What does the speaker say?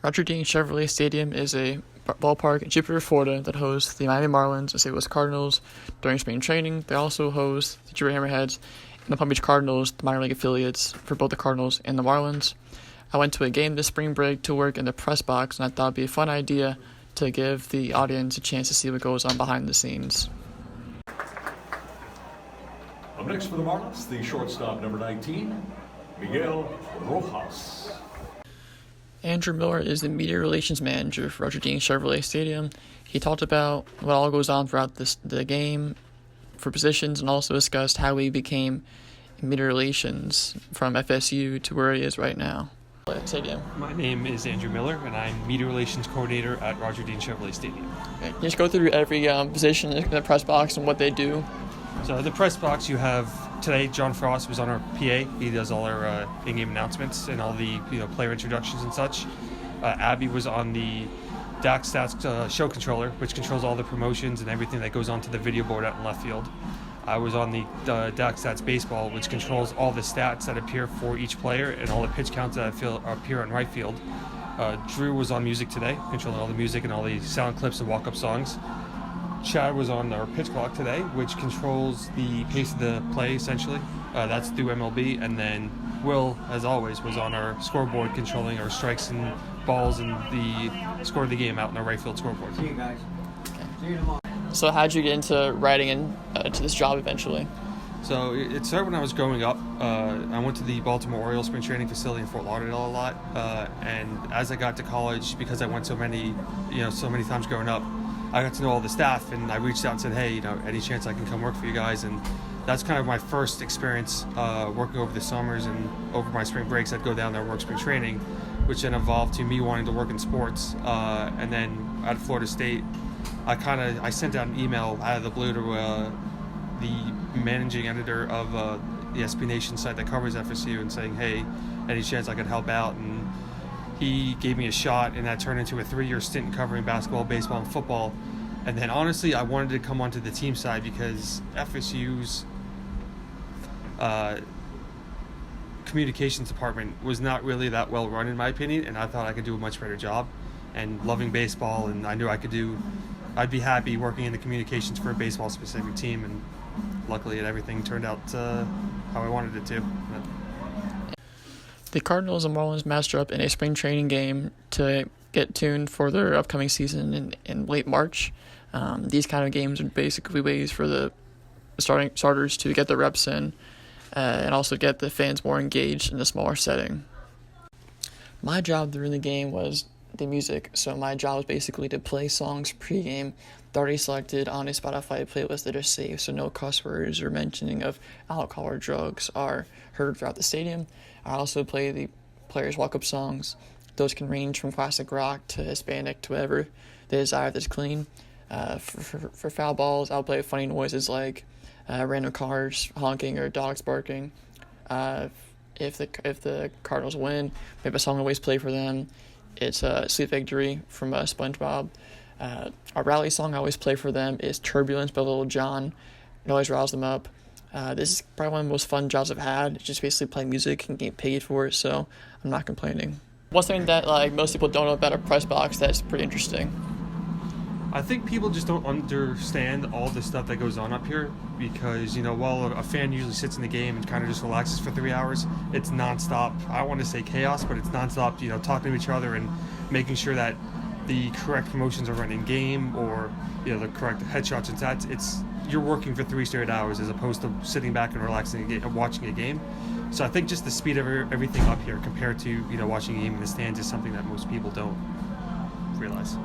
Roger Dean Chevrolet Stadium is a ballpark in Jupiter, Florida that hosts the Miami Marlins and St. Louis Cardinals during spring training. They also host the Jupiter Hammerheads and the Palm Beach Cardinals, the minor league affiliates for both the Cardinals and the Marlins. I went to a game this spring break to work in the press box, and I thought it'd be a fun idea to give the audience a chance to see what goes on behind the scenes. Up next for the Marlins, the shortstop number 19, Miguel Rojas. Andrew Miller is the media relations manager for Roger Dean Chevrolet Stadium. He talked about what all goes on throughout the game for positions, and also discussed how he became in media relations from FSU to where he is right now. Stadium. My name is Andrew Miller, and I'm media relations coordinator at Roger Dean Chevrolet Stadium. Okay. Can you just go through every position in the press box and what they do? So in the press box, you have today John Frost was on our PA. He does all our in-game announcements and all the player introductions and such. Abby was on the DAC Stats show controller, which controls all the promotions and everything that goes onto the video board out in left field. I was on the DAC Stats baseball, which controls all the stats that appear for each player and all the pitch counts that appear on right field. Drew was on music today, controlling all the music and all the sound clips and walk-up songs. Chad was on our pitch clock today, which controls the pace of the play, essentially. That's through MLB. And then Will, as always, was on our scoreboard, controlling our strikes and balls and the score of the game out in our right field scoreboard. See you guys. See you tomorrow. So how'd you get into writing and to this job eventually? So it started when I was growing up. I went to the Baltimore Orioles spring training facility in Fort Lauderdale a lot. And as I got to college, because I went so many times growing up, I got to know all the staff, and I reached out and said, hey, any chance I can come work for you guys? And that's kind of my first experience working over the summers, and over my spring breaks, I'd go down there and work spring training, which then evolved to me wanting to work in sports. And then at Florida State, I sent out an email out of the blue to the managing editor of the SB Nation site that covers FSU and saying, hey, any chance I could help out? And he gave me a shot, and that turned into a 3-year stint covering basketball, baseball, and football. And then honestly, I wanted to come onto the team side because FSU's communications department was not really that well run, in my opinion, and I thought I could do a much better job. And loving baseball, and I knew I'd be happy working in the communications for a baseball specific team, and luckily everything turned out how I wanted it to. The Cardinals and Marlins matched up in a spring training game to get tuned for their upcoming season in late March. These kind of games are basically ways for the starters to get their reps in and also get the fans more engaged in a smaller setting. My job during the game was the music, so my job was basically to play songs pregame that already selected on a Spotify playlist that are saved, so no cuss words or mentioning of alcohol or drugs are heard throughout the stadium. I also play the players' walk-up songs. Those can range from classic rock to Hispanic to whatever they desire that's clean. For foul balls, I'll play funny noises like random cars honking or dogs barking. If the Cardinals win, maybe a song I always play for them. It's Sweet Victory from SpongeBob. Our rally song I always play for them is Turbulence by Lil Jon. It always riles them up. This is probably one of the most fun jobs I've had. It's just basically playing music and getting paid for it, so I'm not complaining. One thing that most people don't know about a press box that's pretty interesting. I think people just don't understand all the stuff that goes on up here because, while a fan usually sits in the game and kind of just relaxes for 3 hours, it's nonstop. I don't want to say chaos, but it's nonstop, talking to each other and making sure that the correct promotions are run in game or, the correct headshots and stats. You're working for 3 straight hours as opposed to sitting back and relaxing and watching a game. So I think just the speed of everything up here compared to, watching a game in the stands is something that most people don't realize.